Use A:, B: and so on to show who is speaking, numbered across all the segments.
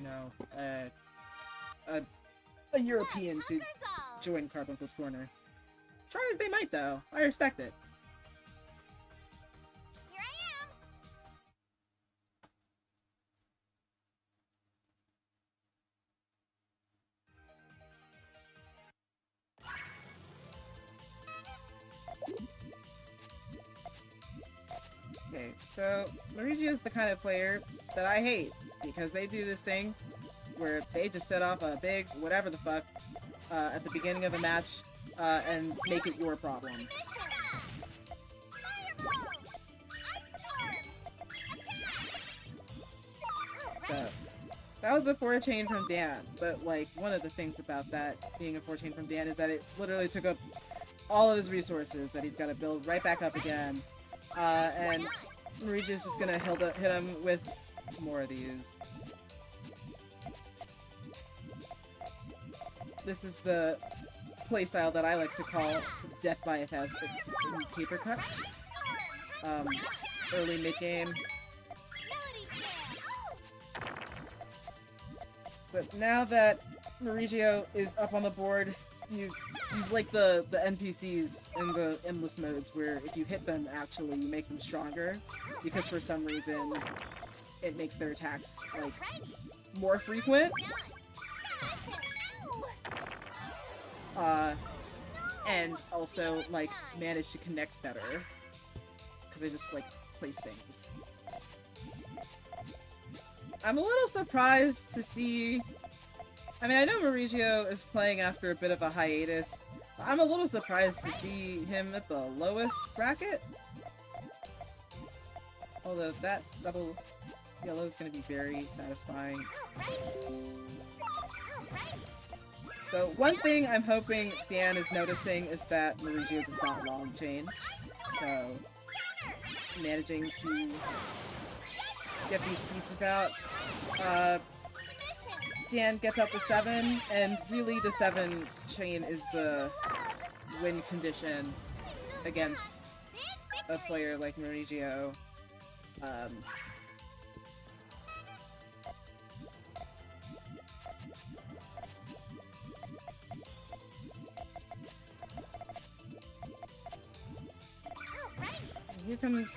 A: know, a European to join Carbuncle's corner. Try as they might, though. I respect it.
B: Here I am.
A: Okay, so Marigio is the kind of player that I hate because they do this thing where they just set off a big whatever the fuck at the beginning of a match and make it your problem. So that was a 4-chain from Dan, but like one of the things about that being a 4-chain from Dan is that it literally took up all of his resources that he's got to build right back up again. And Marigio's just gonna hit him with more of these. This is the playstyle that I like to call death by 1,000 paper cuts. Early mid-game. But now that Marigio is up on the board, he's like the NPCs in the endless modes where if you hit them, actually, you make them stronger. Because for some reason, it makes their attacks, like, more frequent. And also, like, manage to connect better. Because they just, like, place things. I'm a little surprised to see... I mean, I know Marigio is playing after a bit of a hiatus. But I'm a little surprised to see him at the lowest bracket. Although that double yellow is going to be very satisfying. So one thing I'm hoping Dan is noticing is that Marigio does not long chain. So managing to get these pieces out. Dan gets out the 7, and really the 7 chain is the win condition against a player like Marigio. Here comes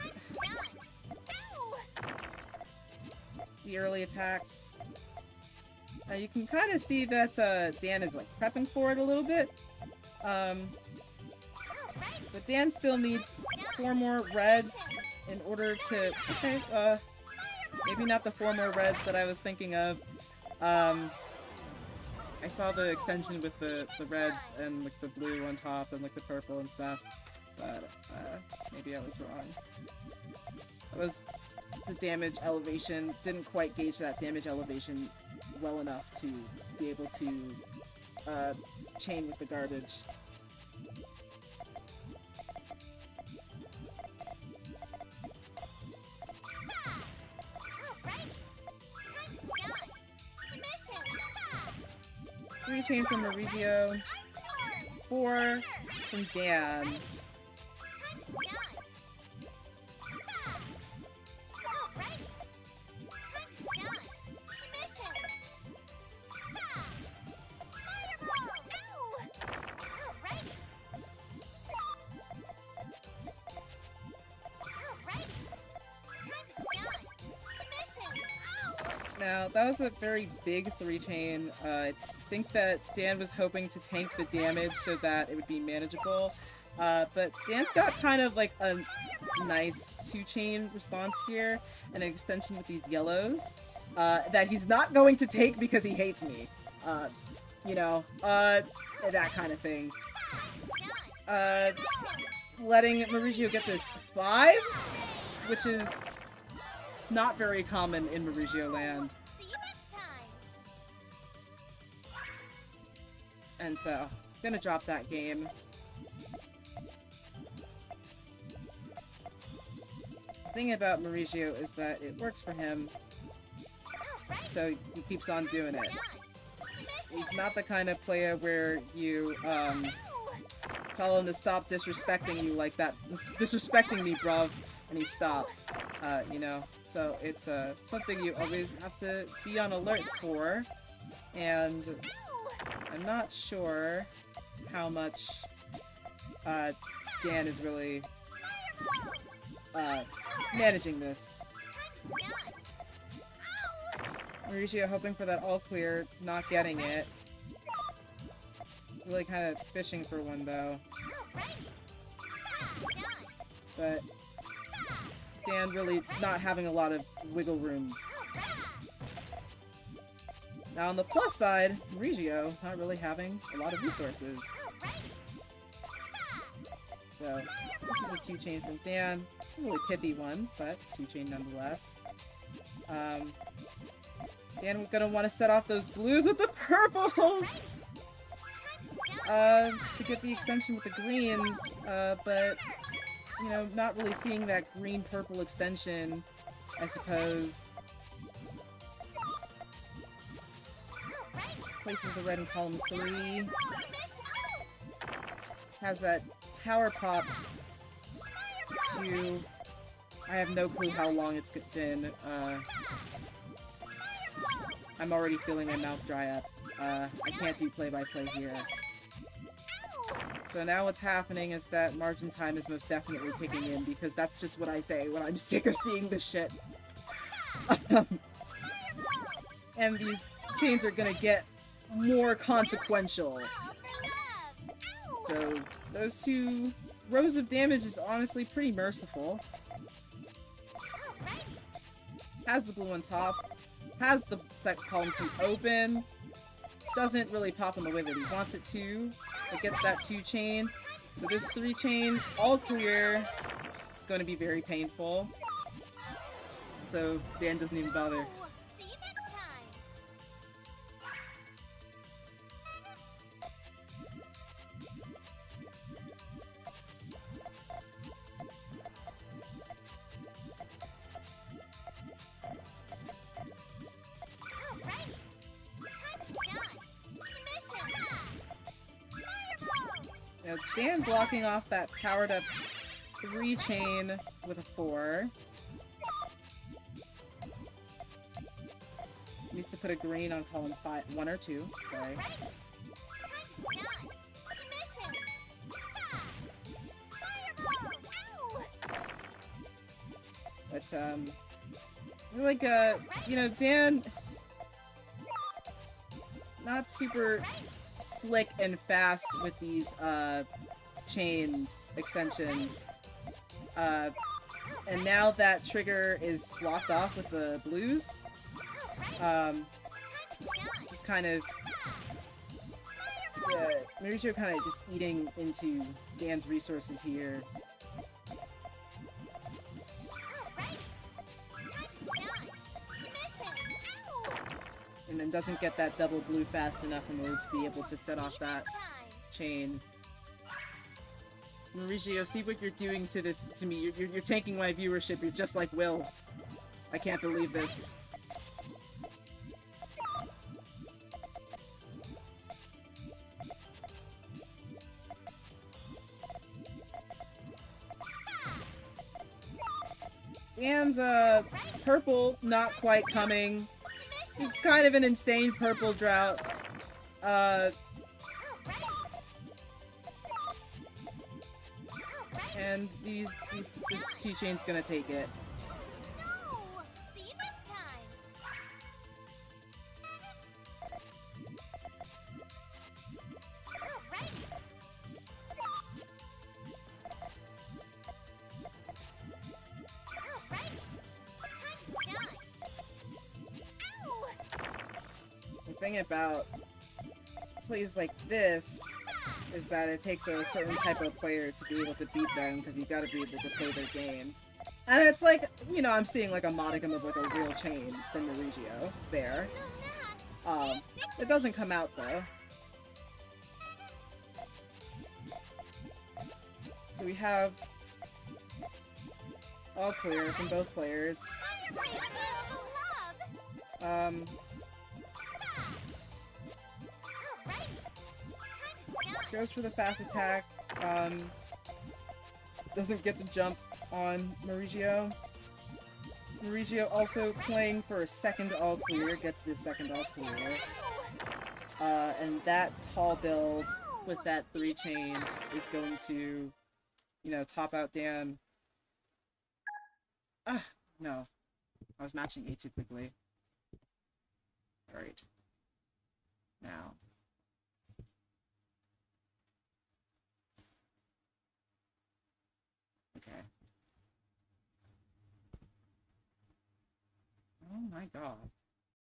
A: the early attacks. You can kind of see that Dan is like prepping for it a little bit. But Dan still needs 4 more reds in order to... Okay, maybe not the 4 more reds that I was thinking of. I saw the extension with the reds and like the blue on top and like the purple and stuff. But maybe I was wrong. That was the damage elevation. Didn't quite gauge that damage elevation well enough to be able to chain with the garbage. Three chain from Marigio, 4 from Dan. Now, that was a very big 3-chain. I think that Dan was hoping to tank the damage so that it would be manageable. But Dan's got kind of like a nice 2-chain response here, and an extension with these yellows that he's not going to take because he hates me. You know, that kind of thing. Letting Marigio get this 5, which is not very common in Marigio land. And so, I'm gonna drop that game. The thing about Marigio is that it works for him, so he keeps on doing it. He's not the kind of player where you, tell him to stop disrespecting you like that. Disrespecting me, bruv, and he stops. You know, so it's something you always have to be on alert for, and I'm not sure how much Dan is really managing this. Marigio hoping for that all clear, not getting it. Really kind of fishing for one though. But Dan really not having a lot of wiggle room. Now on the plus side, Marigio not really having a lot of resources. So this is a 2-chain from Dan. A really pithy one, but 2-chain nonetheless. Dan gonna want to set off those blues with the purples! To get the extension with the greens, but, you know, not really seeing that green-purple extension, I suppose. Places the red in column 3. Has that power pop to... I have no clue how long it's been. I'm already feeling my mouth dry up. I can't do play-by-play here. So now what's happening is that margin time is most definitely kicking in, because that's just what I say when I'm sick of seeing this shit. And these chains are gonna get more consequential. So those 2 rows of damage is honestly pretty merciful. Has the blue on top. Has the second column 2 open. Doesn't really pop in the way that he wants it to. It gets that 2-chain. So this 3-chain, all clear, is going to be very painful. So Dan doesn't even bother. Now, Dan blocking off that powered up 3-chain with a 4. Needs to put a green on column 1 or 2. Sorry. But, like, you know, Dan... not super slick and fast with these, chain extensions. And now that trigger is blocked off with the blues, just kind of... Marigio kind of just eating into Dan's resources here. And then doesn't get that double blue fast enough in order to be able to set off that chain. Marigio, see what you're doing to this, to me. You're tanking my viewership. You're just like Will. I can't believe this. Dan's, purple not quite coming. It's kind of an insane purple drought. And this 2-chain's gonna take it. The thing about plays like this is that it takes a certain type of player to be able to beat them, because you gotta be able to play their game. And it's like, you know, I'm seeing like a modicum of like a real chain from Marigio there. It doesn't come out though. So we have all clear from both players. Goes for the fast attack. Doesn't get the jump on Marigio. Marigio also playing for a second all clear, gets the second all clear. And that tall build with that 3 chain is going to, you know, top out Dan. Ah, no. I was matching A too quickly. Alright. Now. Okay. Oh my god.